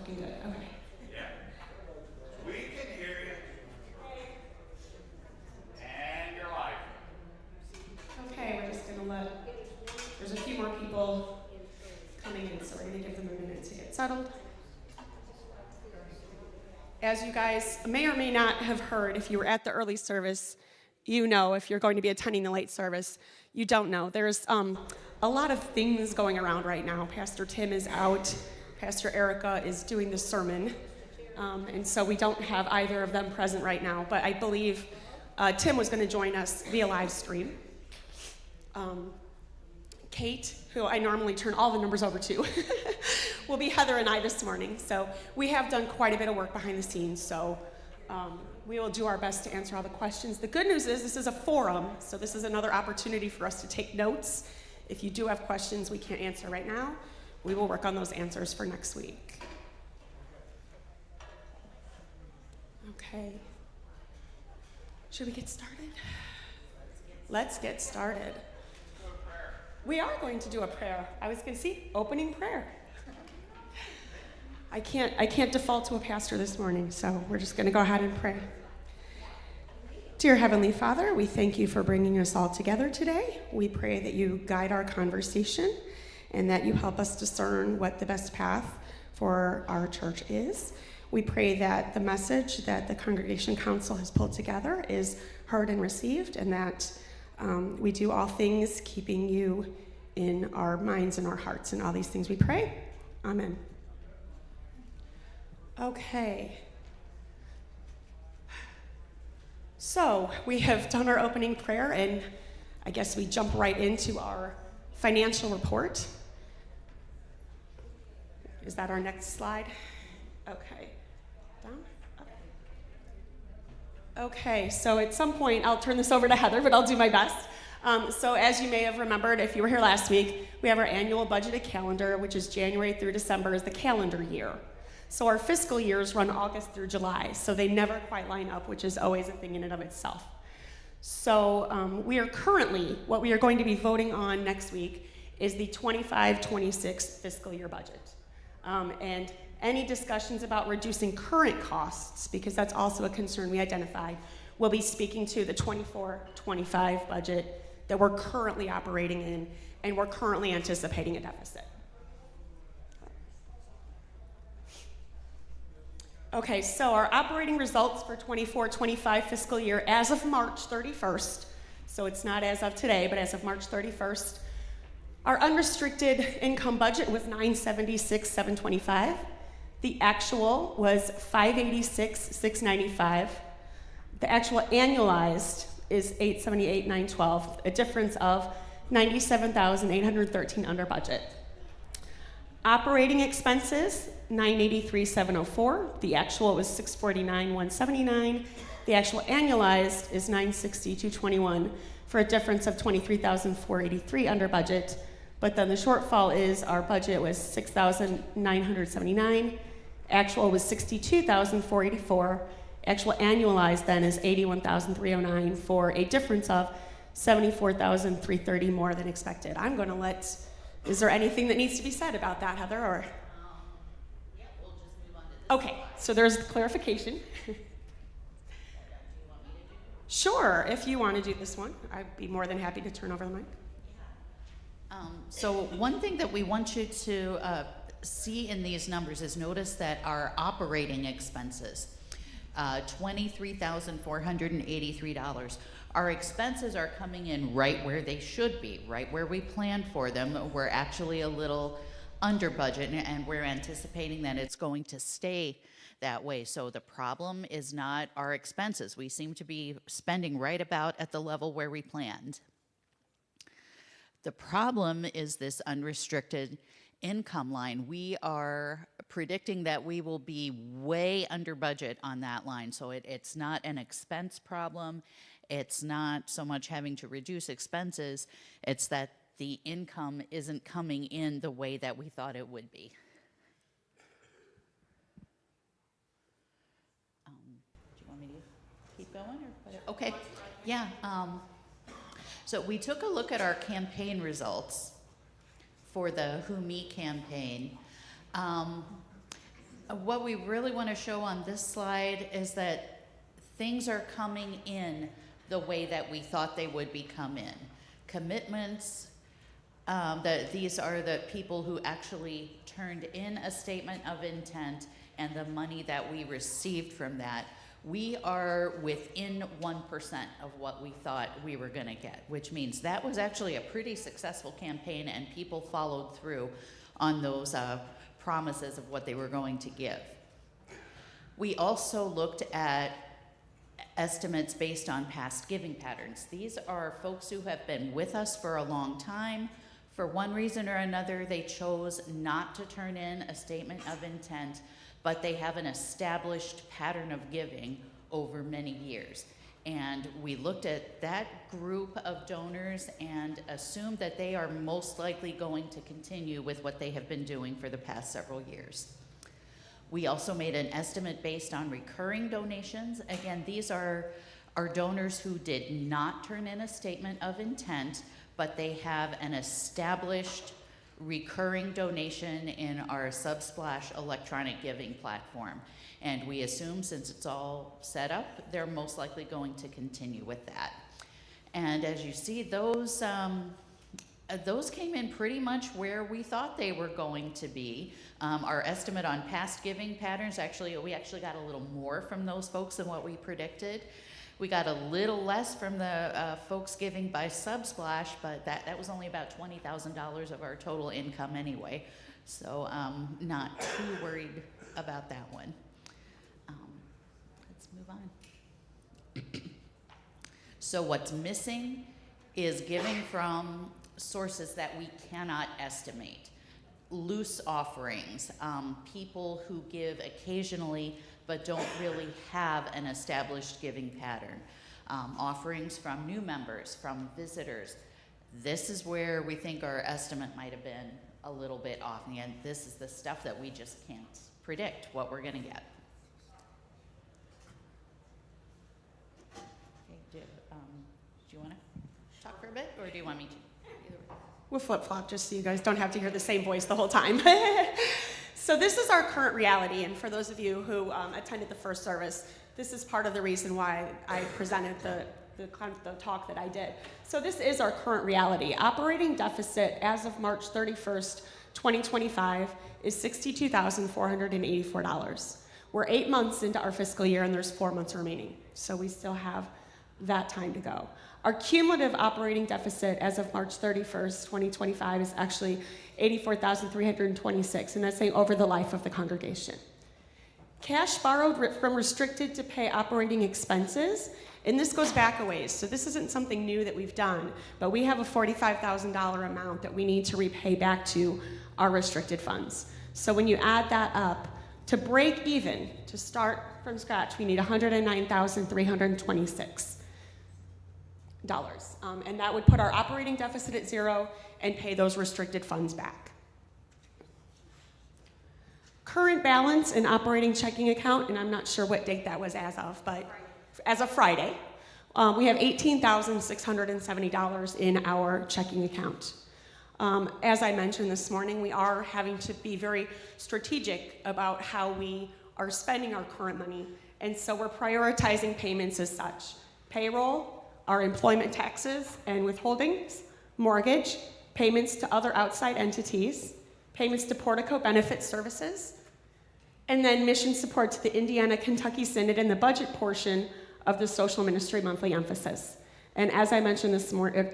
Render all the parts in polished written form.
looking good. Okay. Yeah. We can hear you. And you're live. Okay, we're just going to there's a few more people coming in, so we're going to give them a minute to get settled. As you guys may or may not have heard, if you were at the early service, you know. If you're going to be attending the late service, you don't know. There's a lot of things going around right now. Pastor Tim is out. Pastor Erica is doing the sermon. And so we don't have either of them present right now. But I believe Tim was going to join us via live stream. Kate, who I normally turn all the numbers over to, will be Heather and I this morning. So we have done quite a bit of work behind the scenes. So we will do our best to answer all the questions. The good news is this is a forum, so this is another opportunity for us to take notes. If you do have questions we can't answer right now, we will work on those answers for next week. Okay. Should we get started? Let's get started. We are going to do a prayer. I was going to see opening prayer. I can't default to a pastor this morning, so we're just going to go ahead and pray. Dear Heavenly Father, we thank you for bringing us all together today. We pray that you guide our conversation and that you help us discern what the best path for our church is. We pray that the message that the Congregation Council has pulled together is heard and received, and that we do all things keeping you in our minds and our hearts. And all these things we pray. Amen. Okay. So we have done our opening prayer, and I guess we jump right into our financial report. Is that our next slide? Okay. Down? Okay, so at some point, I'll turn this over to Heather, but I'll do my best. So as you may have remembered, if you were here last week, we have our annual budgeted calendar, which is January through December is the calendar year. So our fiscal years run August through July, so they never quite line up, which is always a thing in and of itself. So we are currently, what we are going to be voting on next week is the 25-26 fiscal year budget. And any discussions about reducing current costs, because that's also a concern we identified, we'll be speaking to the 24-25 budget that we're currently operating in, and we're currently anticipating a deficit. Okay, so our operating results for 24-25 fiscal year as of March 31st, so it's not as of today, but as of March 31st, our unrestricted income budget was $976,725. The actual was $586,695. The actual annualized is $878,912, a difference of $97,813 under budget. Operating expenses, $983,704. The actual was $649,179. The actual annualized is $960,221 for a difference of $23,483 under budget. But then the shortfall is our budget was $6,979. Actual was $62,484. Actual annualized then is $81,309 for a difference of $74,330 more than expected. I'm going to let. Is there anything that needs to be said about that, Heather? Or yeah, we'll just move on to this. Okay, so there's clarification. Sure, if you want to do this one, I'd be more than happy to turn over the mic. So one thing that we want you to see in these numbers is notice that our operating expenses, $23,483. Our expenses are coming in right where they should be, right where we planned for them. We're actually a little under budget, and we're anticipating that it's going to stay that way. So the problem is not our expenses. We seem to be spending right about at the level where we planned. The problem is this unrestricted income line. We are predicting that we will be way under budget on that line. So it's not an expense problem. It's not so much having to reduce expenses. It's that the income isn't coming in the way that we thought it would be. Do you want me to keep going? Or okay. Yeah. So we took a look at our campaign results for the Who Me campaign. What we really want to show on this slide is that things are coming in the way that we thought they would be come in. Commitments, these are the people who actually turned in a statement of intent and the money that we received from that. We are within 1% of what we thought we were going to get, which means that was actually a pretty successful campaign and people followed through on those promises of what they were going to give. We also looked at estimates based on past giving patterns. These are folks who have been with us for a long time. For one reason or another, they chose not to turn in a statement of intent, but they have an established pattern of giving over many years. And we looked at that group of donors and assumed that they are most likely going to continue with what they have been doing for the past several years. We also made an estimate based on recurring donations. Again, these are donors who did not turn in a statement of intent, but they have an established recurring donation in our Subsplash electronic giving platform. And we assume since it's all set up, they're most likely going to continue with that. And as you see, those came in pretty much where we thought they were going to be. Our estimate on past giving patterns, we actually got a little more from those folks than what we predicted. We got a little less from the folks giving by Subsplash, but that was only about $20,000 of our total income anyway. So not too worried about that one. Let's move on. So what's missing is giving from sources that we cannot estimate. Loose offerings, people who give occasionally but don't really have an established giving pattern. Offerings from new members, from visitors. This is where we think our estimate might have been a little bit off. And this is the stuff that we just can't predict what we're gonna get. Okay, do you wanna talk for a bit or do you want me to? We'll flip-flop just so you guys don't have to hear the same voice the whole time. So this is our current reality, and for those of you who attended the first service, this is part of the reason why I presented the talk that I did. So this is our current reality. Operating deficit as of March 31st, 2025 is $62,484. We're 8 months into our fiscal year and there's 4 months remaining. So we still have that time to go. Our cumulative operating deficit as of March 31st, 2025 is actually $84,326, and that's saying over the life of the congregation. Cash borrowed from restricted to pay operating expenses, and this goes back a ways, so this isn't something new that we've done, but we have a $45,000 amount that we need to repay back to our restricted funds. So when you add that up, to break even, to start from scratch, we need $109,326. And that would put our operating deficit at zero and pay those restricted funds back. Current balance in operating checking account, and I'm not sure what date that was as of, but as of Friday, we have $18,670 in our checking account. As I mentioned this morning, we are having to be very strategic about how we are spending our current money, and so we're prioritizing payments as such. Payroll, our employment taxes and withholdings, mortgage, payments to other outside entities, payments to Portico benefit services, and then mission support to the Indiana-Kentucky Synod and the budget portion of the social ministry monthly emphasis. And as I mentioned this morning,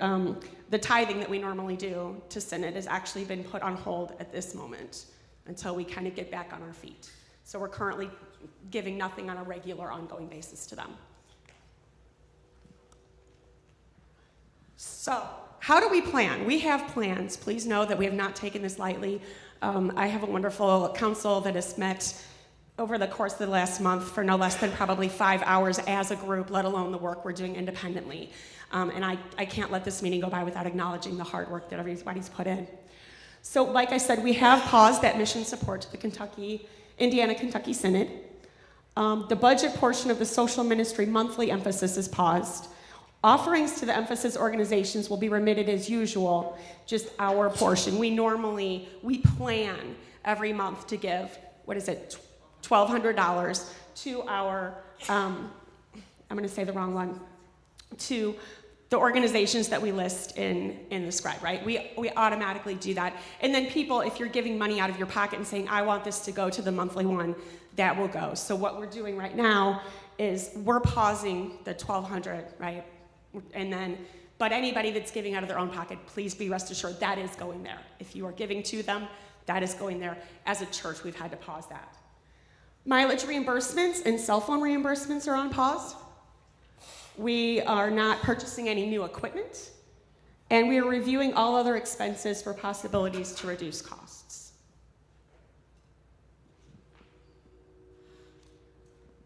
the tithing that we normally do to Synod has actually been put on hold at this moment until we kind of get back on our feet. So we're currently giving nothing on a regular, ongoing basis to them. So, how do we plan? We have plans. Please know that we have not taken this lightly. I have a wonderful council that has met over the course of the last month for no less than probably 5 hours as a group, let alone the work we're doing independently. And I can't let this meeting go by without acknowledging the hard work that everybody's put in. So, like I said, we have paused that mission support to the Indiana-Kentucky Synod. The budget portion of the social ministry monthly emphasis is paused. Offerings to the emphasis organizations will be remitted as usual, just our portion. We plan every month to give, $1,200 to our, I'm going to say the wrong one, to the organizations that we list in the scribe, right? We automatically do that. And then people, if you're giving money out of your pocket and saying, I want this to go to the monthly one, that will go. So what we're doing right now is we're pausing the $1,200, right? And then, but anybody that's giving out of their own pocket, please be rest assured that is going there. If you are giving to them, that is going there. As a church, we've had to pause that. Mileage reimbursements and cell phone reimbursements are on pause. We are not purchasing any new equipment, and we are reviewing all other expenses for possibilities to reduce costs.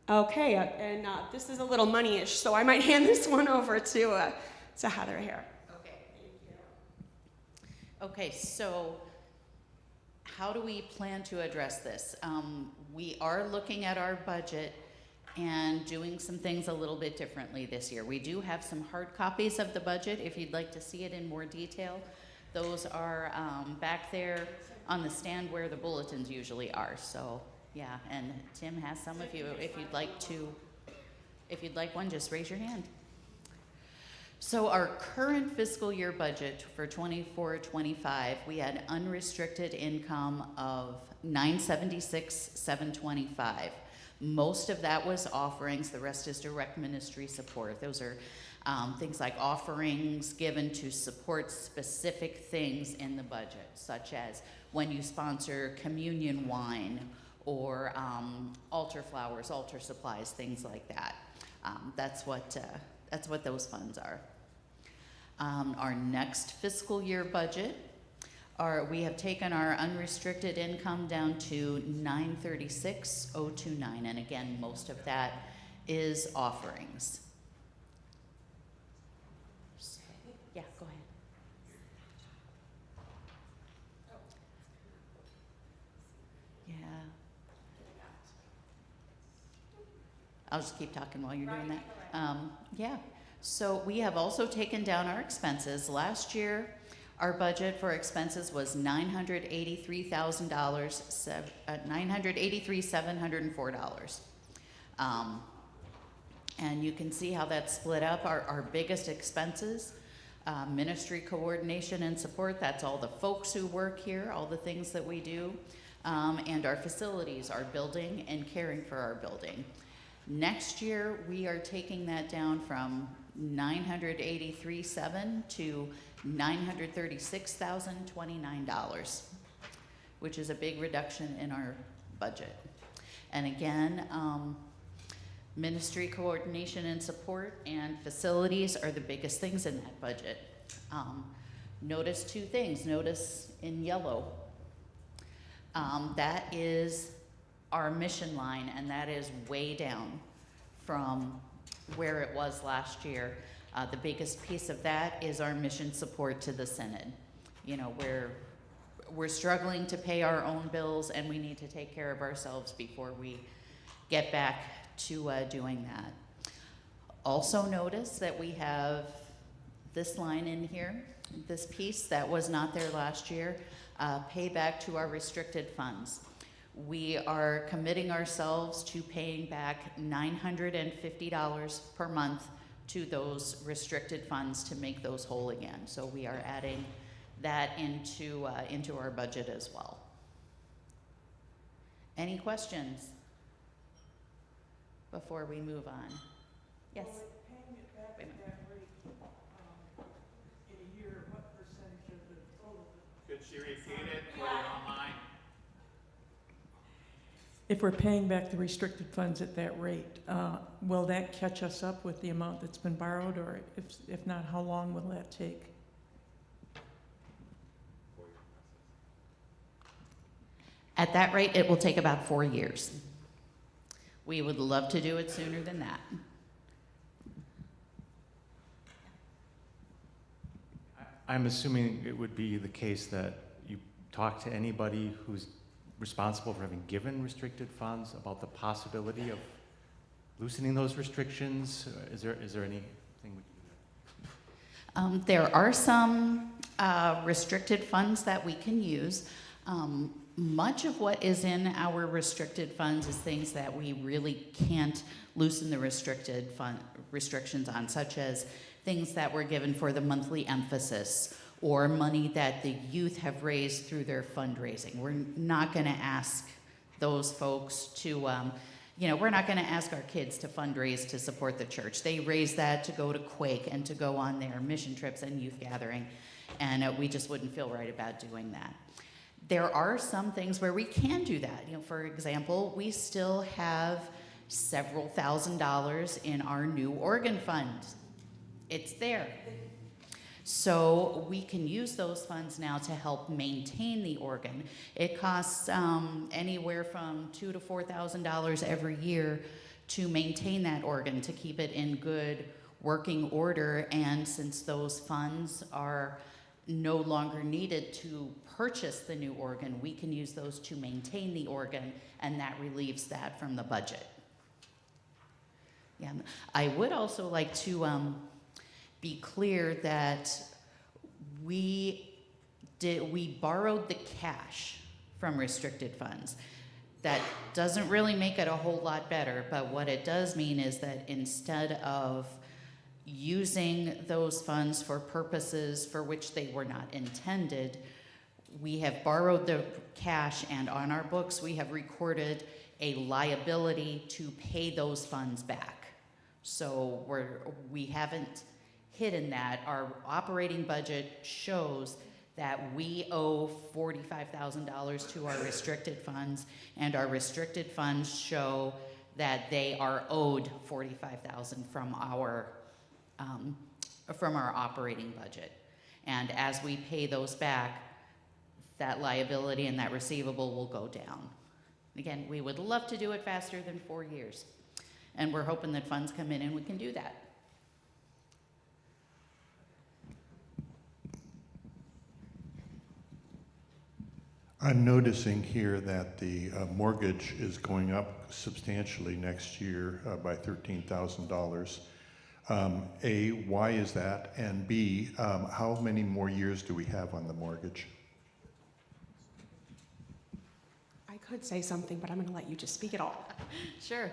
Okay, and this is a little money-ish, so I might hand this one over to Heather here. Okay. Okay, so how do we plan to address this? We are looking at our budget and doing some things a little bit differently this year. We do have some hard copies of the budget if you'd like to see it in more detail. Those are back there on the stand where the bulletins usually are. So yeah, and Tim has some of you. If you'd like one, just raise your hand. So our current fiscal year budget for 24-25, we had unrestricted income of $976,725. Most of that was offerings. The rest is direct ministry support. Those are things like offerings given to support specific things in the budget, such as when you sponsor communion wine or altar flowers, altar supplies, things like that. That's what those funds are. Our next fiscal year budget, we have taken our unrestricted income down to $936,029, and again, most of that is offerings. So, yeah, go ahead. Yeah. I'll just keep talking while you're doing that. Yeah. So we have also taken down our expenses. Last year, our budget for expenses was $983,704. And you can see how that's split up. Our biggest expenses, ministry coordination and support, that's all the folks who work here, all the things that we do, and our facilities, our building, and caring for our building. Next year, we are taking that down from $983,700 to $936,029, which is a big reduction in our budget. And again, ministry coordination and support and facilities are the biggest things in that budget. Notice two things. Notice in yellow, that is our mission line, and that is way down from where it was last year. The biggest piece of that is our mission support to the Synod. You know, we're struggling to pay our own bills, and we need to take care of ourselves before we get back to doing that. Also notice that we have this line in here, this piece that was not there last year, payback to our restricted funds. We are committing ourselves to paying back $950 per month to those restricted funds to make those whole again. So we are adding that into our budget as well. Any questions before we move on? Yes? Well, paying it back at that rate in a year, what percentage of the total? Could she repeat it for you online? If we're paying back the restricted funds at that rate, will that catch us up with the amount that's been borrowed, or if not, how long will that take? At that rate, it will take about 4 years. We would love to do it sooner than that. I'm assuming it would be the case that you talk to anybody who's responsible for having given restricted funds about the possibility of loosening those restrictions. Is there anything we can do there? There are some restricted funds that we can use. Much of what is in our restricted funds is things that we really can't loosen the restrictions on, such as things that were given for the monthly emphasis or money that the youth have raised through their fundraising. We're not going to ask those folks to, we're not going to ask our kids to fundraise to support the church. They raise that to go to Quake and to go on their mission trips and youth gathering, and we just wouldn't feel right about doing that. There are some things where we can do that. For example, we still have several $1,000s in our new organ fund. It's there. So we can use those funds now to help maintain the organ. It costs anywhere from $2,000 to $4,000 every year to maintain that organ, to keep it in good working order. And since those funds are no longer needed to purchase the new organ, we can use those to maintain the organ, and that relieves that from the budget. Yeah, I would also like to be clear that we borrowed the cash from restricted funds. That doesn't really make it a whole lot better, but what it does mean is that instead of using those funds for purposes for which they were not intended, we have borrowed the cash, and on our books we have recorded a liability to pay those funds back. So we haven't hidden that. Our operating budget shows that we owe $45,000 to our restricted funds, and our restricted funds show that they are owed $45,000 from our operating budget. And as we pay those back, that liability and that receivable will go down. Again, we would love to do it faster than 4 years, and we're hoping that funds come in and we can do that. I'm noticing here that the mortgage is going up substantially next year by $13,000. A, why is that? And B, how many more years do we have on the mortgage? I could say something, but I'm going to let you just speak it all. Sure.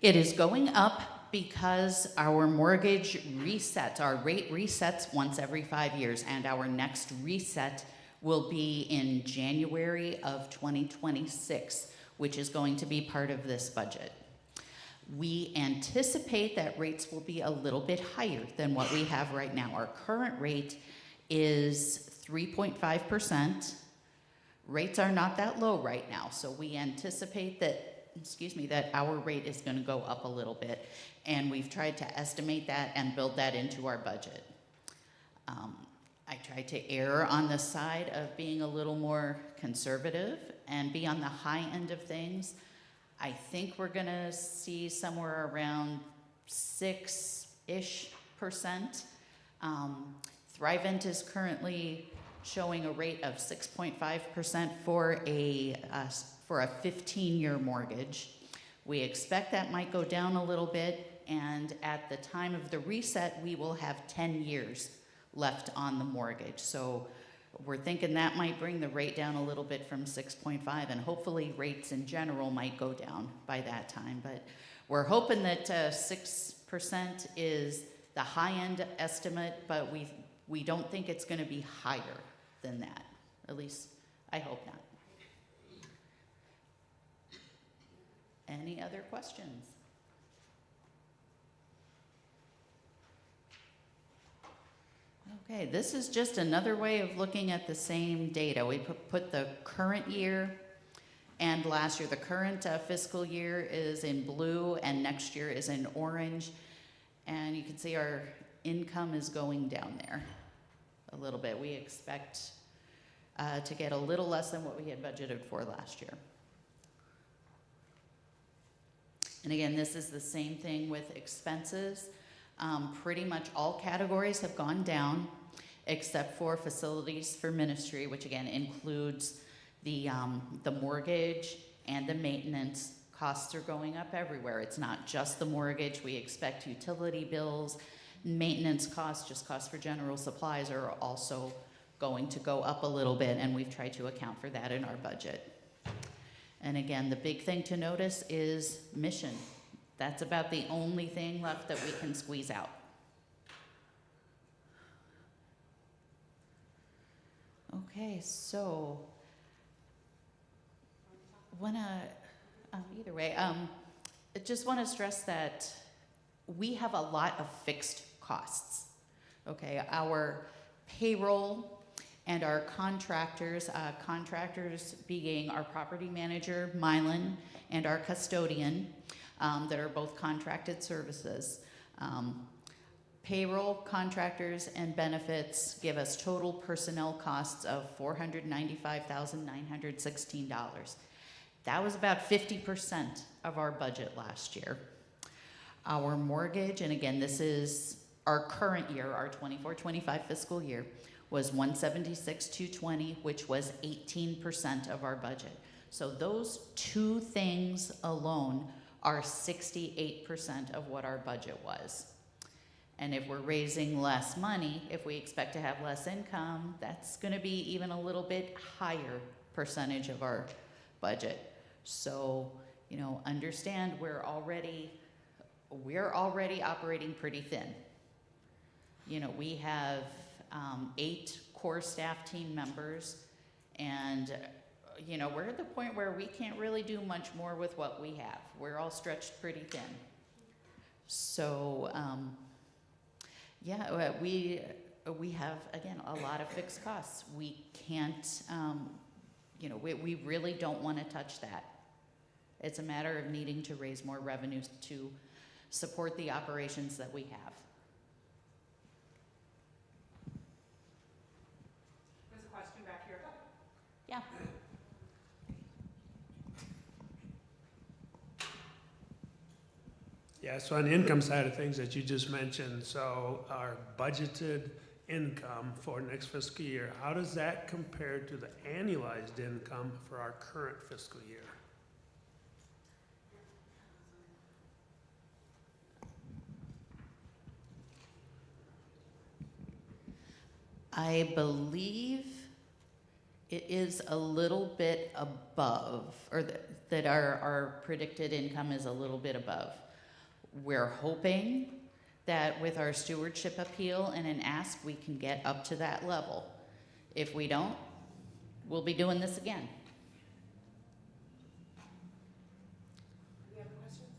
It is going up because our mortgage resets, our rate resets once every 5 years, and our next reset will be in January of 2026, which is going to be part of this budget. We anticipate that rates will be a little bit higher than what we have right now. Our current rate is 3.5%. Rates are not that low right now, so we anticipate that our rate is going to go up a little bit, and we've tried to estimate that and build that into our budget. I tried to err on the side of being a little more conservative and be on the high end of things. I think we're going to see somewhere around 6-ish%. Thrivent is currently showing a rate of 6.5% for a 15-year mortgage. We expect that might go down a little bit, and at the time of the reset, we will have 10 years left on the mortgage. So we're thinking that might bring the rate down a little bit from 6.5, and hopefully rates in general might go down by that time. But we're hoping that 6% is the high-end estimate, but we don't think it's going to be higher than that. At least, I hope not. Any other questions? Okay, this is just another way of looking at the same data. We put the current year and last year. The current fiscal year is in blue, and next year is in orange. And you can see our income is going down there a little bit. We expect to get a little less than what we had budgeted for last year. And again, this is the same thing with expenses. Pretty much all categories have gone down, except for facilities for ministry, which again includes the mortgage and the maintenance. Costs are going up everywhere. It's not just the mortgage. We expect utility bills, maintenance costs, just costs for general supplies are also going to go up a little bit, and we've tried to account for that in our budget. And again, the big thing to notice is mission. That's about the only thing left that we can squeeze out. Okay, so either way, I just want to stress that we have a lot of fixed costs. Okay, our payroll and our contractors, contractors being our property manager, Mylan, and our custodian, that are both contracted services. Payroll, contractors, and benefits give us total personnel costs of $495,916. That was about 50% of our budget last year. Our mortgage, and again, this is our current year, our 24-25 fiscal year, was $176,220, which was 18% of our budget. So those two things alone are 68% of what our budget was. And if we're raising less money, if we expect to have less income, that's going to be even a little bit higher percentage of our budget. So, you know, understand we're already operating pretty thin. You know, we have 8 core staff team members, and you know, we're at the point where we can't really do much more with what we have. We're all stretched pretty thin. So, yeah, we have, again, a lot of fixed costs. We can't, you know, we really don't want to touch that. It's a matter of needing to raise more revenues to support the operations that we have. There's a question back here. Yeah. Yeah, so on the income side of things that you just mentioned, so our budgeted income for next fiscal year, how does that compare to the annualized income for our current fiscal year? I believe it is a little bit above, or that our predicted income is a little bit above. We're hoping that with our stewardship appeal and an ask, we can get up to that level. If we don't, we'll be doing this again. Any other questions?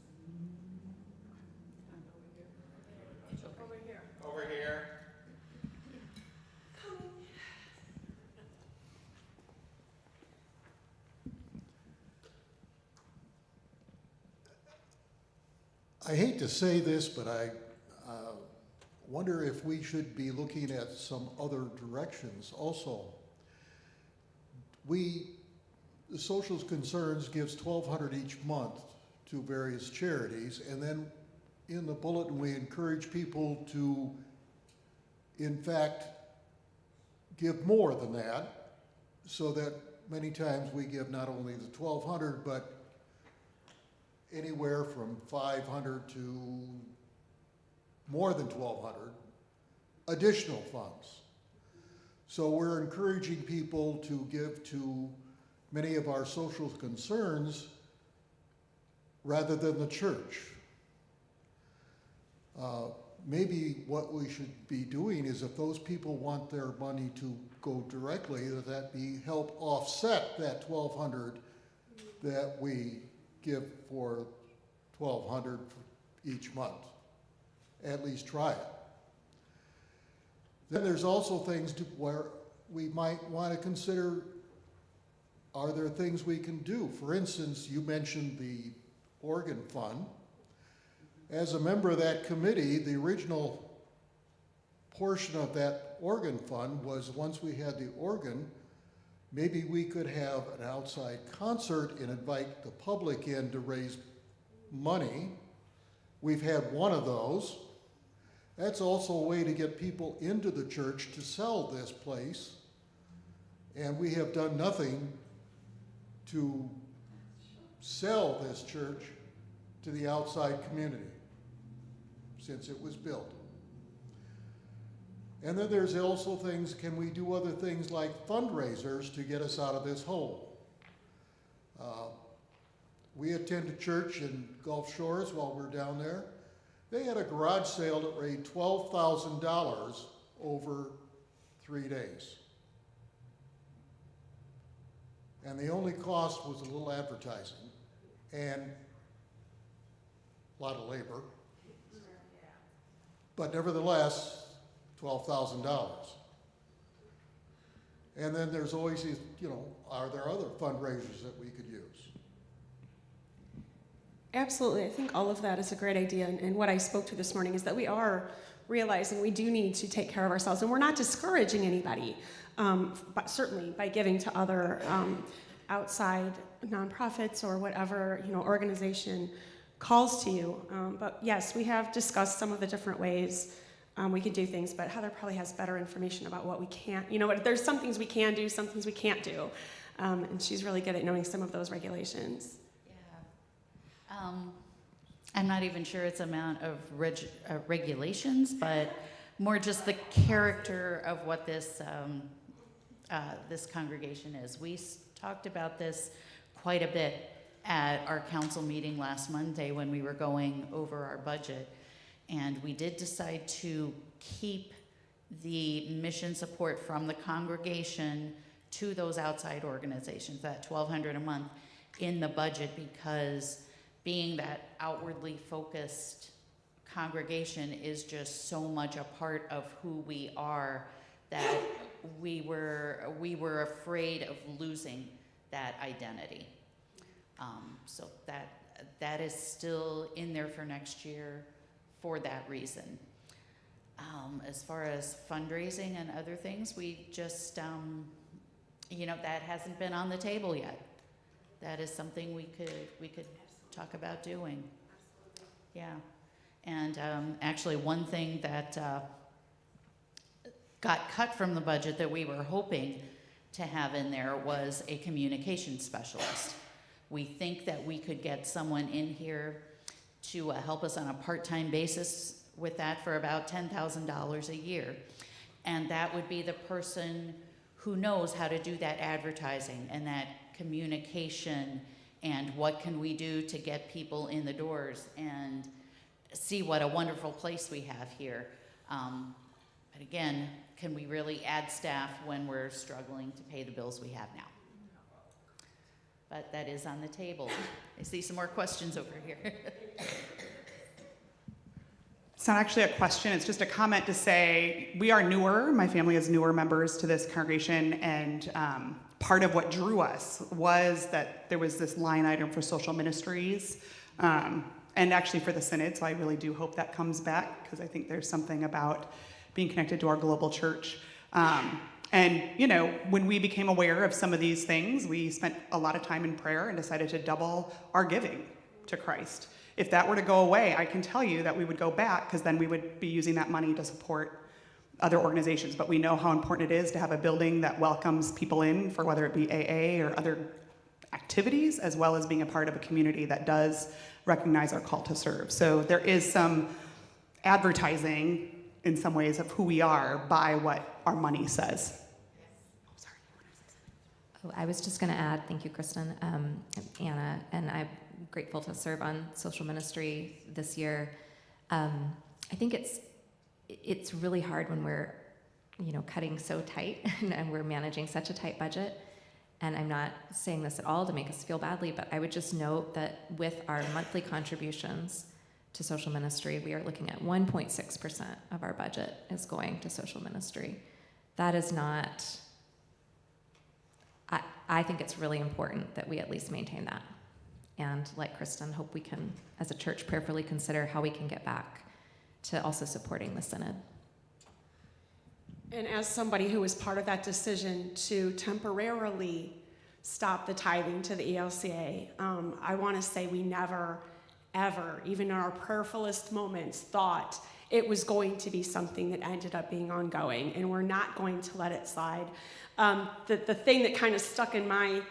Over here. Over here. I hate to say this, but I wonder if we should be looking at some other directions also. The Social Concerns gives $1,200 each month to various charities, and then in the bulletin we encourage people to, in fact, give more than that, so that many times we give not only the $1,200, but anywhere from $500 to more than $1,200 additional funds. So we're encouraging people to give to many of our social concerns rather than the church. Maybe what we should be doing is, if those people want their money to go directly, that be help offset that $1,200 that we give for $1,200 each month. At least try it. Then there's also things where we might want to consider, are there things we can do? For instance, you mentioned the organ fund. As a member of that committee, the original portion of that organ fund was, once we had the organ, maybe we could have an outside concert and invite the public in to raise money. We've had one of those. That's also a way to get people into the church to sell this place. And we have done nothing to sell this church to the outside community since it was built. And then there's also things, can we do other things like fundraisers to get us out of this hole? We attended church in Gulf Shores while we were down there. They had a garage sale that raised $12,000 over 3 days. And the only cost was a little advertising and a lot of labor. But nevertheless, $12,000. And then there's always these, are there other fundraisers that we could use? Absolutely. I think all of that is a great idea. And what I spoke to this morning is that we are realizing we do need to take care of ourselves. And we're not discouraging anybody, but certainly by giving to other outside nonprofits or whatever organization calls to you. But yes, we have discussed some of the different ways we can do things, but Heather probably has better information about what we can't. There's some things we can do, some things we can't do. And she's really good at knowing some of those regulations. I'm not even sure it's amount of regulations, but more just the character of what this this congregation is. We talked about this quite a bit at our council meeting last Monday when we were going over our budget, and we did decide to keep the mission support from the congregation to those outside organizations, that $1,200 a month, in the budget, because being that outwardly focused congregation is just so much a part of who we are that we were afraid of losing that identity. So that is still in there for next year for that reason. As far as fundraising and other things, we just that hasn't been on the table yet. That is something we could talk about doing. Yeah. And actually one thing that got cut from the budget that we were hoping to have in there was a communication specialist. We think that we could get someone in here to help us on a part-time basis with that for about $10,000 a year. And that would be the person who knows how to do that advertising and that communication and what can we do to get people in the doors and see what a wonderful place we have here. But again, can we really add staff when we're struggling to pay the bills we have now? But that is on the table. I see some more questions over here. It's not actually a question, it's just a comment to say we are newer. My family is newer members to this congregation, and part of what drew us was that there was this line item for social ministries, and actually for the synod, so I really do hope that comes back, because I think there's something about being connected to our global church. And when we became aware of some of these things, we spent a lot of time in prayer and decided to double our giving to Christ. If that were to go away, I can tell you that we would go back, because then we would be using that money to support other organizations. But we know how important it is to have a building that welcomes people in for whether it be AA or other activities, as well as being a part of a community that does recognize our call to serve. So there is some advertising in some ways of who we are by what our money says. Oh, I was just going to add, thank you, Kristen, Anna, and I'm grateful to serve on social ministry this year. I think it's really hard when we're, cutting so tight and we're managing such a tight budget. And I'm not saying this at all to make us feel badly, but I would just note that with our monthly contributions to social ministry, we are looking at 1.6% of our budget is going to social ministry. That is not, I think it's really important that we at least maintain that. And like Kristen, hope we can, as a church, prayerfully consider how we can get back to also supporting the synod. And as somebody who was part of that decision to temporarily stop the tithing to the ELCA, I want to say we never, ever, even in our prayerfulest moments, thought it was going to be something that ended up being ongoing, and we're not going to let it slide. The thing that kind of stuck in my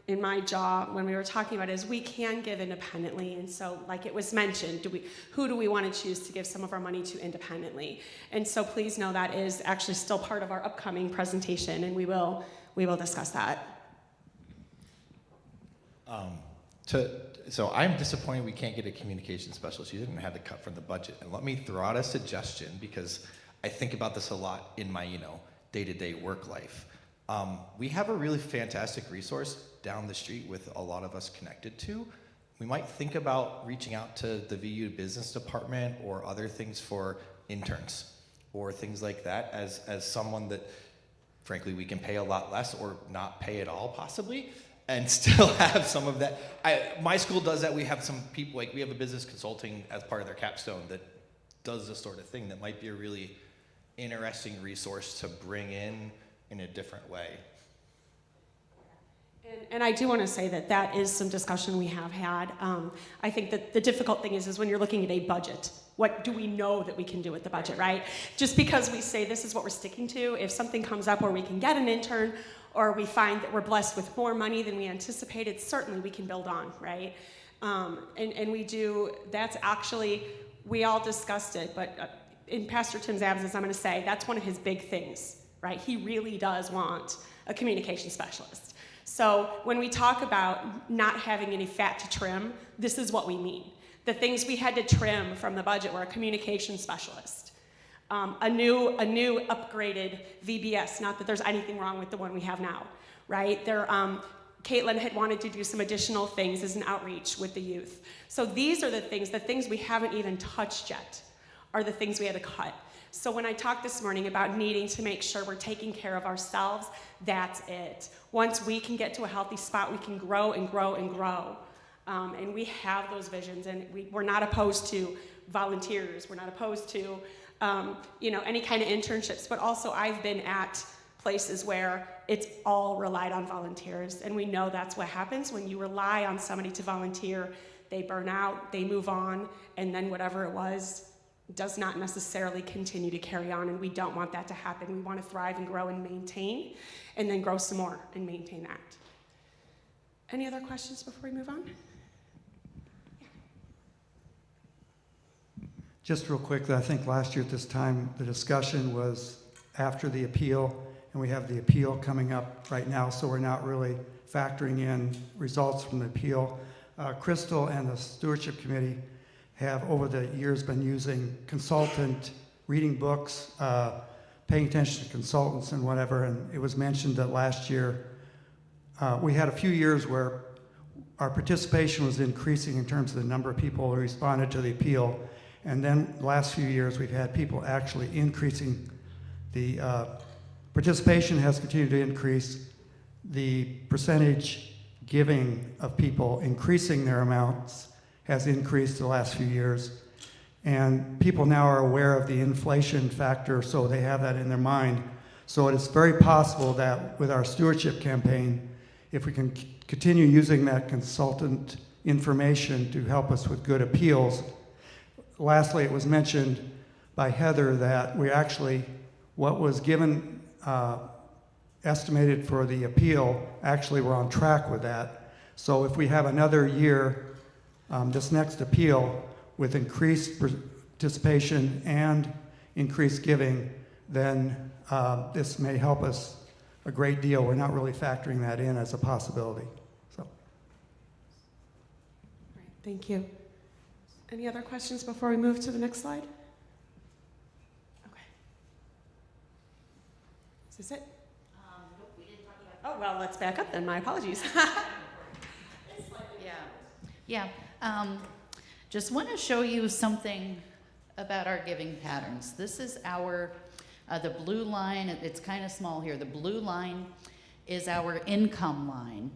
in my jaw when we were talking about it is we can give independently. And so, like it was mentioned, who do we want to choose to give some of our money to independently? And so please know that is actually still part of our upcoming presentation, and we will discuss that. So I'm disappointed we can't get a communication specialist. You didn't have to cut from the budget. And let me throw out a suggestion, because I think about this a lot in my, day-to-day work life. We have a really fantastic resource down the street with a lot of us connected to. We might think about reaching out to the VU business department or other things for interns or things like that as someone that, frankly, we can pay a lot less or not pay at all possibly, and still have some of that. My school does that. We have some people, we have a business consulting as part of their capstone that does this sort of thing that might be a really interesting resource to bring in a different way. And I do want to say that is some discussion we have had. I think that the difficult thing is when you're looking at a budget, what do we know that we can do with the budget, right? Just because we say this is what we're sticking to, if something comes up where we can get an intern or we find that we're blessed with more money than we anticipated, certainly we can build on, right? And we do, that's actually, we all discussed it, but in Pastor Tim's absence, I'm going to say that's one of his big things, right? He really does want a communication specialist. So when we talk about not having any fat to trim, this is what we mean. The things we had to trim from the budget were a communication specialist, a new upgraded VBS, not that there's anything wrong with the one we have now, right? Caitlin had wanted to do some additional things as an outreach with the youth. So these are the things we haven't even touched yet are the things we had to cut. So when I talked this morning about needing to make sure we're taking care of ourselves, that's it. Once we can get to a healthy spot, we can grow and grow and grow. And we have those visions, and we're not opposed to volunteers. We're not opposed to any kind of internships, but also I've been at places where it's all relied on volunteers, and we know that's what happens when you rely on somebody to volunteer. They burn out, they move on, and then whatever it was does not necessarily continue to carry on, and we don't want that to happen. We want to thrive and grow and maintain, and then grow some more and maintain that. Any other questions before we move on? Just real quickly, I think last year at this time, the discussion was after the appeal, and we have the appeal coming up right now, so we're not really factoring in results from the appeal. Crystal and the Stewardship Committee have over the years been using consultant, reading books, paying attention to consultants and whatever, and it was mentioned that last year we had a few years where our participation was increasing in terms of the number of people who responded to the appeal, and then the last few years we've had people actually increasing. The participation has continued to increase, the percentage giving of people increasing their amounts has increased the last few years, and people now are aware of the inflation factor, so they have that in their mind. So it is very possible that with our stewardship campaign, if we can continue using that consultant information to help us with good appeals. Lastly, it was mentioned by Heather that we actually, what was given, estimated for the appeal, actually we're on track with that. So if we have another year, this next appeal with increased participation and increased giving, then this may help us a great deal. We're not really factoring that in as a possibility. So. Great, thank you. Any other questions before we move to the next slide? Okay. Is this it? Nope, we didn't talk about. Oh, well, let's back up then. My apologies. Yeah. Just want to show you something about our giving patterns. This is our, the blue line, it's kind of small here. The blue line is our income line,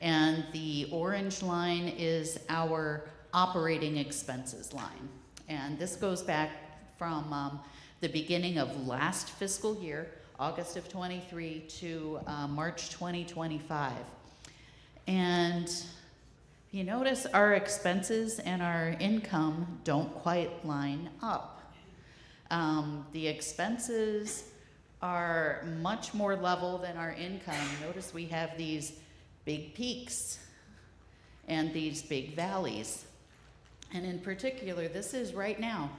and the orange line is our operating expenses line. And this goes back from the beginning of last fiscal year, August of 23 to March 2025. And you notice our expenses and our income don't quite line up. The expenses are much more level than our income. Notice we have these big peaks and these big valleys. And in particular, this is right now.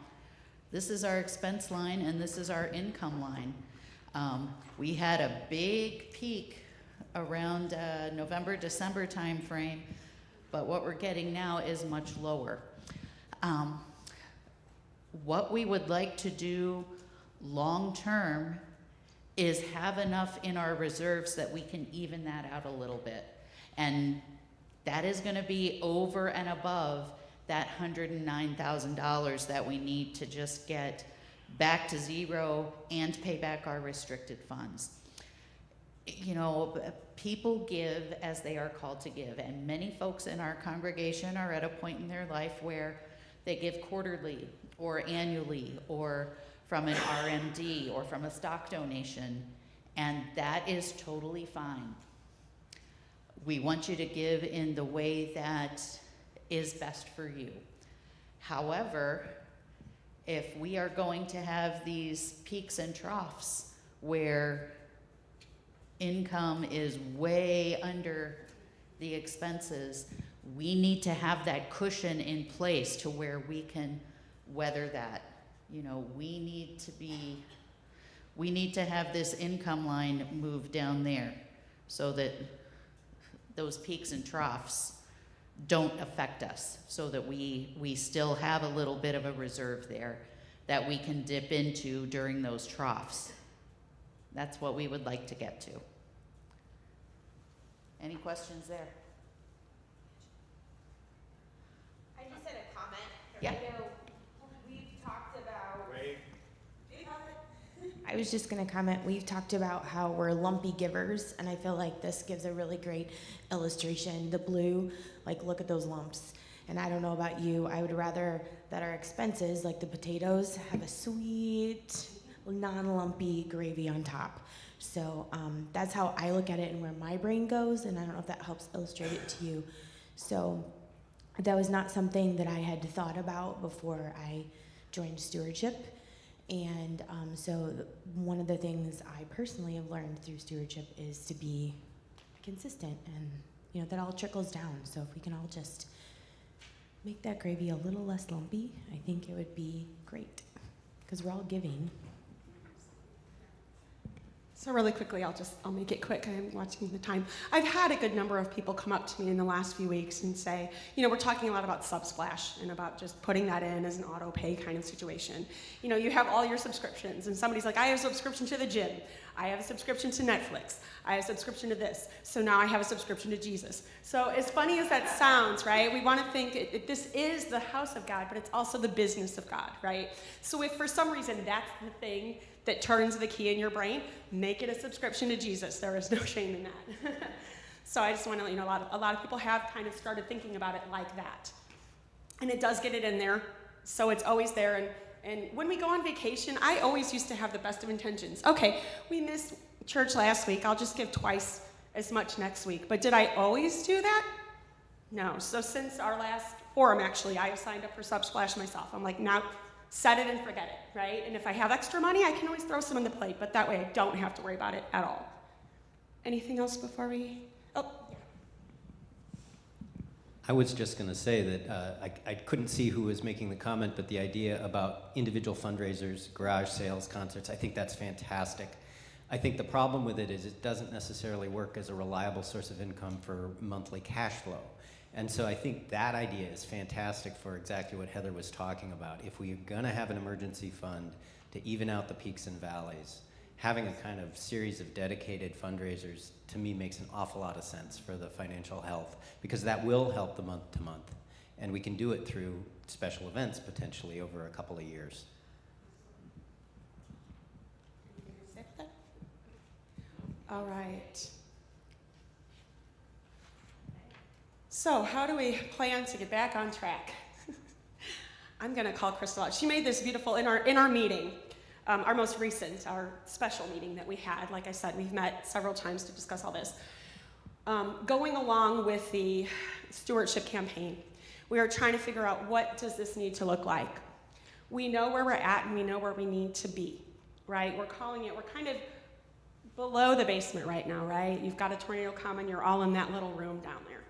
This is our expense line and this is our income line. We had a big peak around November, December timeframe, but what we're getting now is much lower. What we would like to do long-term is have enough in our reserves that we can even that out a little bit. And that is gonna be over and above that $109,000 that we need to just get back to zero and pay back our restricted funds. You know, people give as they are called to give, and many folks in our congregation are at a point in their life where they give quarterly or annually or from an RMD or from a stock donation, and that is totally fine. We want you to give in the way that is best for you. However, if we are going to have these peaks and troughs where income is way under the expenses, we need to have that cushion in place to where we can weather that. You know, we need to have this income line move down there so that those peaks and troughs don't affect us, so that we still have a little bit of a reserve there that we can dip into during those troughs. That's what we would like to get to. Any questions there? I just had a comment. Yeah. I know we've talked about. I was just going to comment. We've talked about how we're lumpy givers, and I feel like this gives a really great illustration. The blue, like, look at those lumps. And I don't know about you, I would rather that our expenses, like the potatoes, have a sweet, non-lumpy gravy on top. So that's how I look at it and where my brain goes, and I don't know if that helps illustrate it to you. So that was not something that I had thought about before I joined stewardship. And so one of the things I personally have learned through stewardship is to be consistent, and you know that all trickles down. So if we can all just make that gravy a little less lumpy, I think it would be great, because we're all giving. So really quickly, I'll make it quick. I'm watching the time. I've had a good number of people come up to me in the last few weeks and say, you know, we're talking a lot about Subsplash and about just putting that in as an auto pay kind of situation. You know, you have all your subscriptions, and somebody's like, I have a subscription to the gym. I have a subscription to Netflix. I have a subscription to this. So now I have a subscription to Jesus. So as funny as that sounds, right, we want to think this is the house of God, but it's also the business of God, right? So if for some reason that's the thing that turns the key in your brain, make it a subscription to Jesus. There is no shame in that. So I just want to let you know, a lot of people have kind of started thinking about it like that. And it does get it in there, so it's always there. And when we go on vacation, I always used to have the best of intentions. Okay, we missed church last week. I'll just give twice as much next week. But did I always do that? No. So since our last forum, actually, I have signed up for Subsplash myself. I'm like, now set it and forget it, right? And if I have extra money, I can always throw some on the plate. But that way, I don't have to worry about it at all. Anything else before we? Oh, yeah. I was just going to say that I couldn't see who was making the comment, but the idea about individual fundraisers, garage sales, concerts, I think that's fantastic. I think the problem with it is it doesn't necessarily work as a reliable source of income for monthly cash flow. And so I think that idea is fantastic for exactly what Heather was talking about. If we're going to have an emergency fund to even out the peaks and valleys, having a kind of series of dedicated fundraisers, to me, makes an awful lot of sense for the financial health, because that will help the month to month. And we can do it through special events, potentially, over a couple of years. All right. So how do we plan to get back on track? I'm going to call Crystal out. She made this beautiful, in our meeting, our most recent, our special meeting that we had. Like I said, we've met several times to discuss all this. Going along with the stewardship campaign, we are trying to figure out, what does this need to look like? We know where we're at and we know where we need to be, right? We're calling it, we're kind of below the basement right now, right? You've got a tornado coming, you're all in that little room down there.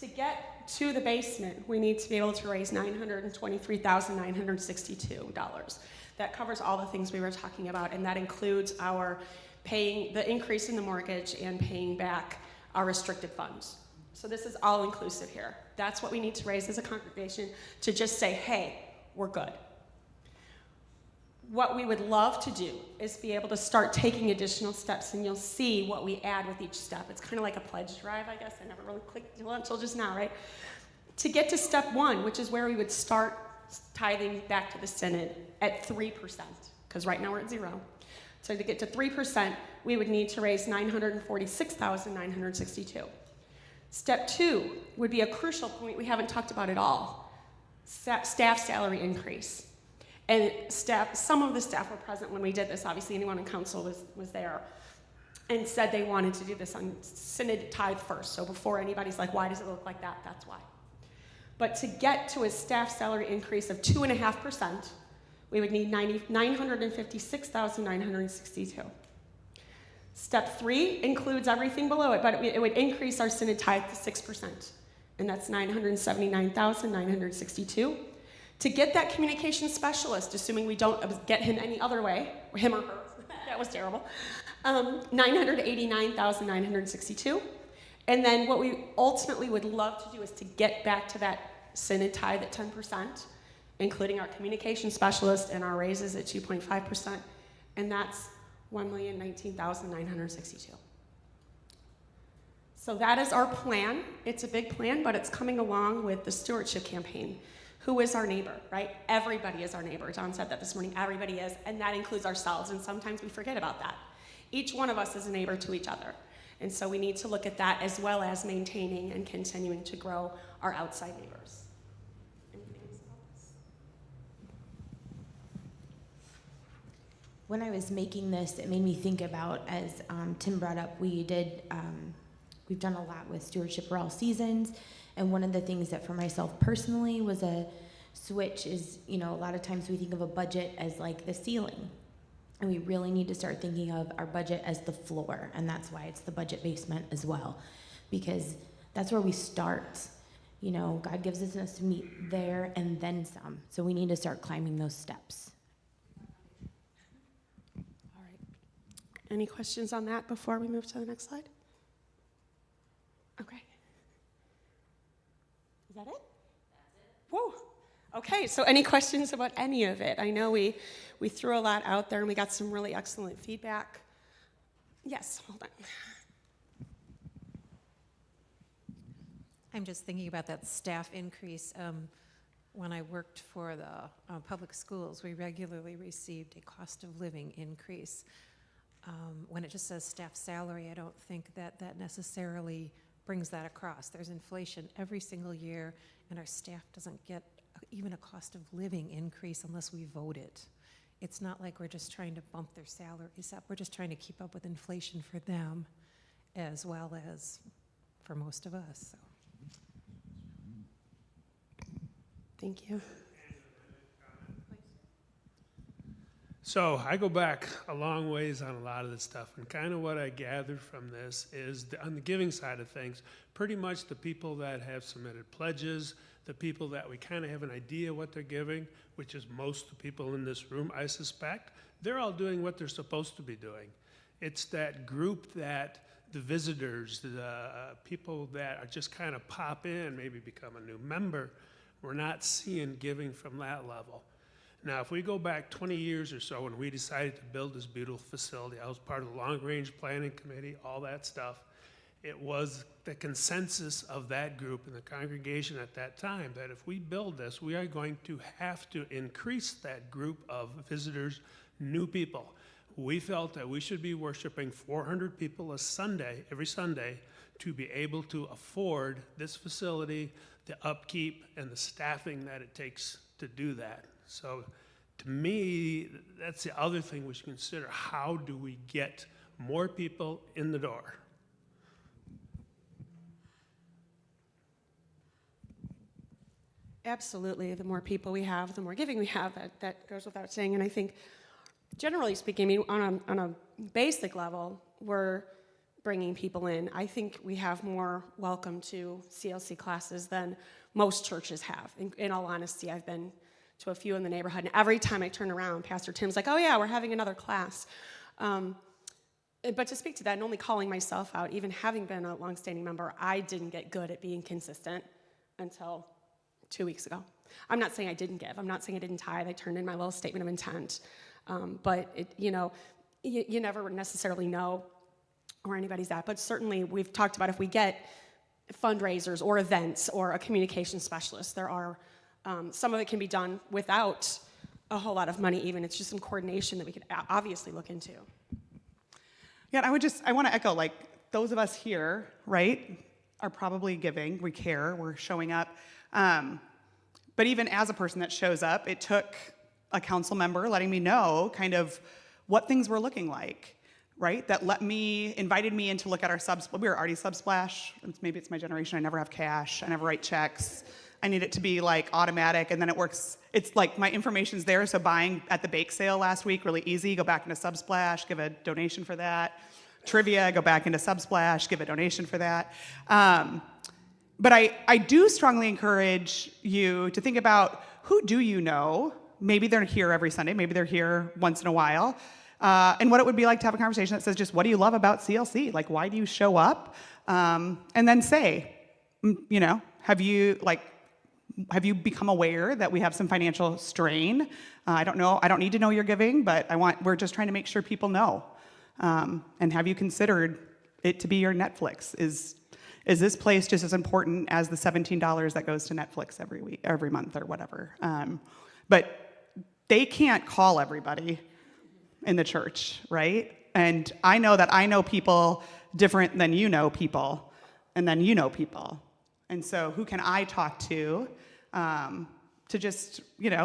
To get to the basement, we need to be able to raise $923,962. That covers all the things we were talking about, and that includes our paying the increase in the mortgage and paying back our restricted funds. So this is all inclusive here. That's what we need to raise as a congregation to just say, hey, we're good. What we would love to do is be able to start taking additional steps, and you'll see what we add with each step. It's kind of like a pledge drive, I guess. I never really clicked until just now, right? To get to step 1, which is where we would start tithing back to the synod at 3%, because right now we're at 0. So to get to 3%, we would need to raise $946,962. Step 2 would be a crucial point we haven't talked about at all, staff salary increase. And some of the staff were present when we did this. Obviously, anyone in council was there and said they wanted to do this on synod tithe first. So before anybody's like, why does it look like that? That's why. But to get to a staff salary increase of 2.5%, we would need $956,962. Step 3 includes everything below it, but it would increase our synod tithe to 6%, and that's $979,962. To get that communication specialist, assuming we don't get him any other way, or him or her, that was terrible, $989,962. And then what we ultimately would love to do is to get back to that synod tithe at 10%, including our communication specialist and our raises at 2.5%, and that's $1,019,962. So that is our plan. It's a big plan, but it's coming along with the stewardship campaign. Who is our neighbor, right? Everybody is our neighbor. John said that this morning, everybody is, and that includes ourselves, and sometimes we forget about that. Each one of us is a neighbor to each other, and so we need to look at that as well as maintaining and continuing to grow our outside neighbors. Anything else about this? When I was making this, it made me think about, as Tim brought up, we've done a lot with Stewardship for All Seasons. And one of the things that for myself personally was a switch is, a lot of times we think of a budget as like the ceiling. And we really need to start thinking of our budget as the floor. And that's why it's the budget basement as well. Because that's where we start. God gives us to meet there and then some. So we need to start climbing those steps. All right. Any questions on that before we move to the next slide? Okay. Is that it? That's it. Whoa. Okay, so any questions about any of it? I know we threw a lot out there and we got some really excellent feedback. Yes, hold on. I'm just thinking about that staff increase. When I worked for the public schools, we regularly received a cost of living increase. When it just says staff salary, I don't think that necessarily brings that across. There's inflation every single year, and our staff doesn't get even a cost of living increase unless we vote it. It's not like we're just trying to bump their salaries up. We're just trying to keep up with inflation for them as well as for most of us. So. Thank you. So I go back a long ways on a lot of this stuff, and kind of what I gathered from this is on the giving side of things, pretty much the people that have submitted pledges, the people that we kind of have an idea what they're giving, which is most of the people in this room, I suspect, they're all doing what they're supposed to be doing. It's that group that the visitors, the people that are just kind of pop in, maybe become a new member, we're not seeing giving from that level. Now, if we go back 20 years or so when we decided to build this beautiful facility, I was part of the long-range planning committee, all that stuff. It was the consensus of that group and the congregation at that time that if we build this, we are going to have to increase that group of visitors, new people. We felt that we should be worshiping 400 people every Sunday, to be able to afford this facility, the upkeep, and the staffing that it takes to do that. So to me, that's the other thing we should consider. How do we get more people in the door? Absolutely. The more people we have, the more giving we have. That goes without saying. And I think, generally speaking, on a basic level, we're bringing people in. I think we have more welcome to CLC classes than most churches have. In all honesty, I've been to a few in the neighborhood, and every time I turn around, Pastor Tim's like, oh yeah, we're having another class. But to speak to that, and only calling myself out, even having been a longstanding member, I didn't get good at being consistent until 2 weeks ago. I'm not saying I didn't give. I'm not saying I didn't tithe. I turned in my little statement of intent. But you never necessarily know where anybody's at. But certainly we've talked about if we get fundraisers or events or a communication specialist, there are, some of it can be done without a whole lot of money even. It's just some coordination that we could obviously look into. Yeah, I want to echo, like, those of us here, right, are probably giving, we care, we're showing up. But even as a person that shows up, it took a council member letting me know kind of what things were looking like, right? That invited me in to look at our we were already Subsplash. Maybe it's my generation, I never have cash, I never write checks. I need it to be like automatic, and then it works. It's like my information's there, so buying at the bake sale last week, really easy. Go back into Subsplash, give a donation for that. Trivia, go back into Subsplash, give a donation for that. But I do strongly encourage you to think about who do you know. Maybe they're here every Sunday, maybe they're here once in a while. And what it would be like to have a conversation that says just, what do you love about CLC? Like, why do you show up? And then say, have you become aware that we have some financial strain? I don't know. I don't need to know you're giving, but we're just trying to make sure people know. And have you considered it to be your Netflix? Is this place just as important as the $17 that goes to Netflix every month or whatever? But they can't call everybody in the church, right? And I know that I know people different than you know people, and then you know people. And so who can I talk to just,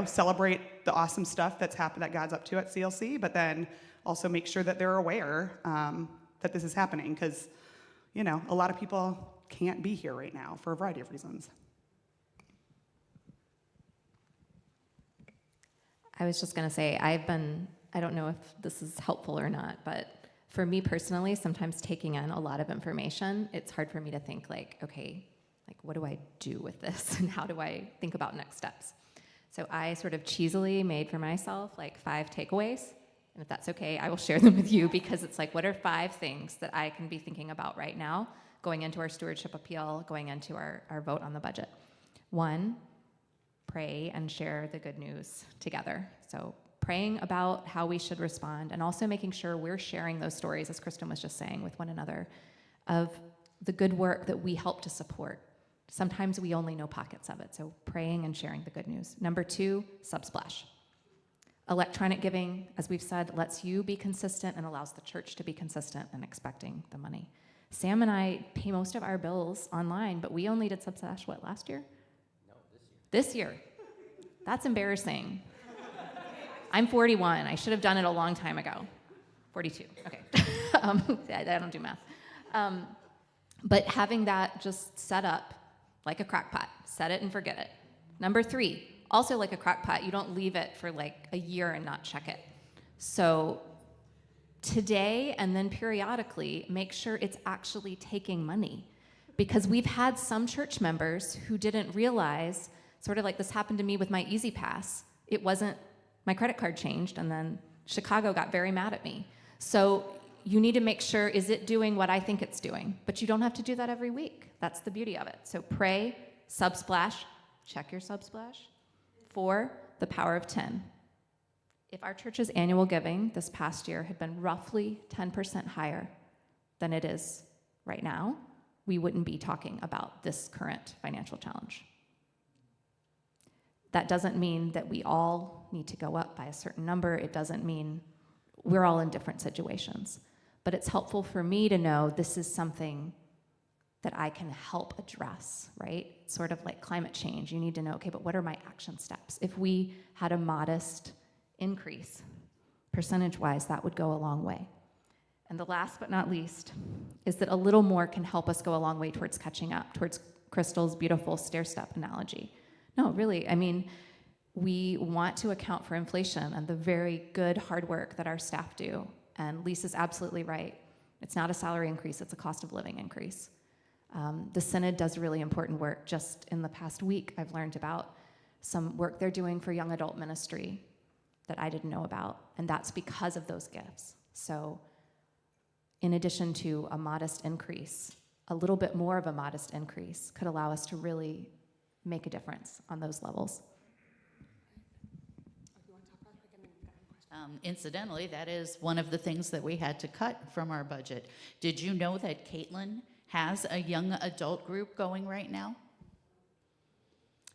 celebrate the awesome stuff that's happened that God's up to at CLC, but then also make sure that they're aware that this is happening, because, a lot of people can't be here right now for a variety of reasons. I was just going to say, I don't know if this is helpful or not, but for me personally, sometimes taking in a lot of information, it's hard for me to think okay, what do I do with this? And how do I think about next steps? So I sort of cheesily made for myself 5 takeaways. And if that's okay, I will share them with you, because it's what are 5 things that I can be thinking about right now going into our stewardship appeal, going into our vote on the budget. 1, pray and share the good news together. So praying about how we should respond, and also making sure we're sharing those stories, as Kristen was just saying, with one another, of the good work that we help to support. Sometimes we only know pockets of it, so praying and sharing the good news. Number 2, Subsplash. Electronic giving, as we've said, lets you be consistent and allows the church to be consistent in expecting the money. Sam and I pay most of our bills online, but we only did Subsplash, last year? No, this year. That's embarrassing. I'm 41. I should have done it a long time ago. 42, okay. I don't do math. But having that just set up like a crock pot, set it and forget it. Number 3, also like a crock pot, you don't leave it for a year and not check it. So today and then periodically, make sure it's actually taking money. Because we've had some church members who didn't realize, sort of like this happened to me with my Easy Pass. It wasn't, my credit card changed, and then Chicago got very mad at me. So you need to make sure, is it doing what I think it's doing? But you don't have to do that every week. That's the beauty of it. So pray, Subsplash, check your Subsplash. 4, the power of 10. If our church's annual giving this past year had been roughly 10% higher than it is right now, we wouldn't be talking about this current financial challenge. That doesn't mean that we all need to go up by a certain number. It doesn't mean we're all in different situations. But it's helpful for me to know this is something that I can help address, right? Sort of like climate change. You need to know, okay, but what are my action steps? If we had a modest increase, percentage-wise, that would go a long way. And the last but not least is that a little more can help us go a long way towards catching up, towards Crystal's beautiful stair-step analogy. No, really, we want to account for inflation and the very good hard work that our staff do. And Lisa's absolutely right. It's not a salary increase, it's a cost of living increase. The Synod does really important work. Just in the past week, I've learned about some work they're doing for young adult ministry that I didn't know about, and that's because of those gifts. So in addition to a modest increase, a little bit more of a modest increase could allow us to really make a difference on those levels. Incidentally, that is one of the things that we had to cut from our budget. Did you know that Caitlin has a young adult group going right now?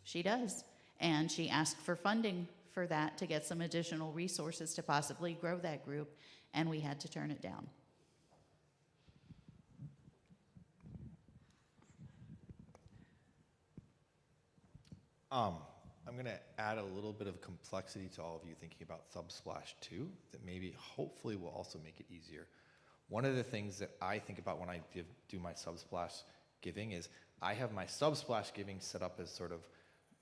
She does. And she asked for funding for that to get some additional resources to possibly grow that group, and we had to turn it down. I'm going to add a little bit of complexity to all of you thinking about Subsplash 2 that maybe hopefully will also make it easier. One of the things that I think about when I do my Subsplash giving is I have my Subsplash giving set up as sort of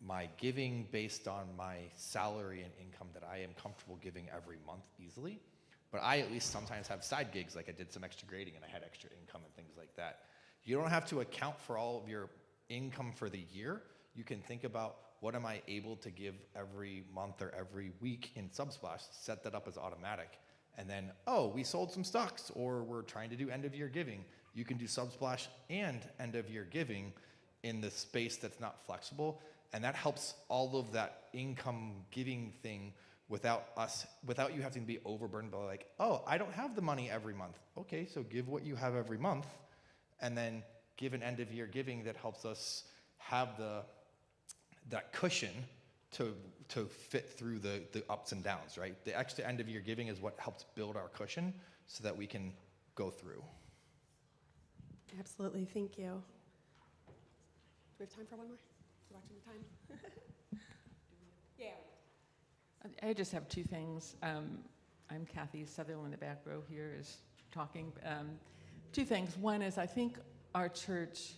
my giving based on my salary and income that I am comfortable giving every month easily. But I at least sometimes have side gigs, like I did some extra grading and I had extra income and things like that. You don't have to account for all of your income for the year. You can think about, what am I able to give every month or every week in Subsplash? Set that up as automatic. And then, oh, we sold some stocks, or we're trying to do end of year giving. You can do Subsplash and end of year giving in the space that's not flexible. And that helps all of that income giving thing without you having to be overburdened by like, oh, I don't have the money every month. Okay, so give what you have every month, and then give an end of year giving that helps us have that cushion to fit through the ups and downs, right? The extra end of year giving is what helps build our cushion so that we can go through. Absolutely, thank you. Do we have time for one more? You watching the time? Yeah. I just have two things. I'm Kathy Sutherland in the back row here is talking. Two things. One is I think our church,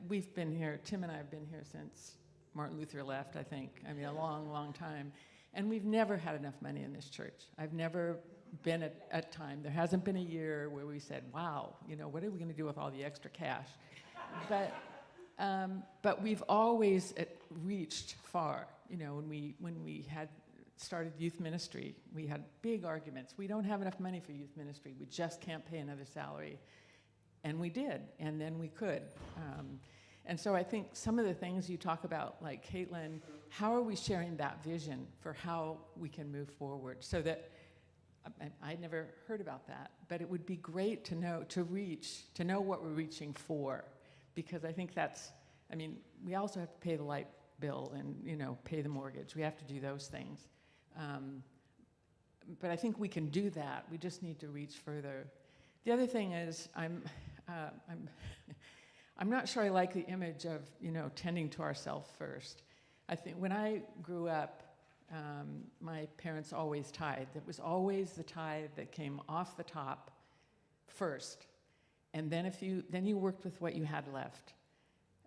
we've been here, Tim and I have been here since Martin Luther left, I think. I mean, a long, long time. And we've never had enough money in this church. I've never been at a time, there hasn't been a year where we said, wow, what are we going to do with all the extra cash? But we've always reached far. When we had started youth ministry, we had big arguments. We don't have enough money for youth ministry. We just can't pay another salary. And we did, and then we could. And so I think some of the things you talk about, like Caitlin, how are we sharing that vision for how we can move forward? So that, I'd never heard about that, but it would be great to know what we're reaching for. Because I think we also have to pay the light bill and, pay the mortgage. We have to do those things. But I think we can do that. We just need to reach further. The other thing is, I'm not sure I like the image of, tending to ourselves first. I think when I grew up, my parents always tithed. It was always the tithe that came off the top first. And then you worked with what you had left.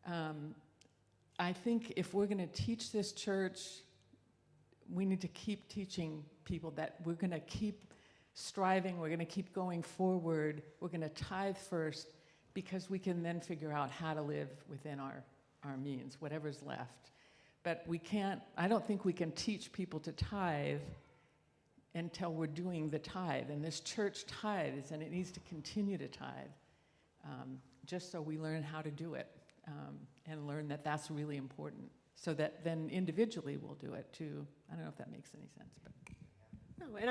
I think if we're going to teach this church, we need to keep teaching people that we're going to keep striving, we're going to keep going forward, we're going to tithe first, because we can then figure out how to live within our means, whatever's left. But I don't think we can teach people to tithe until we're doing the tithe. And this church tithes, and it needs to continue to tithe, just so we learn how to do it, and learn that that's really important, so that then individually we'll do it too. I don't know if that makes any sense. But. No, and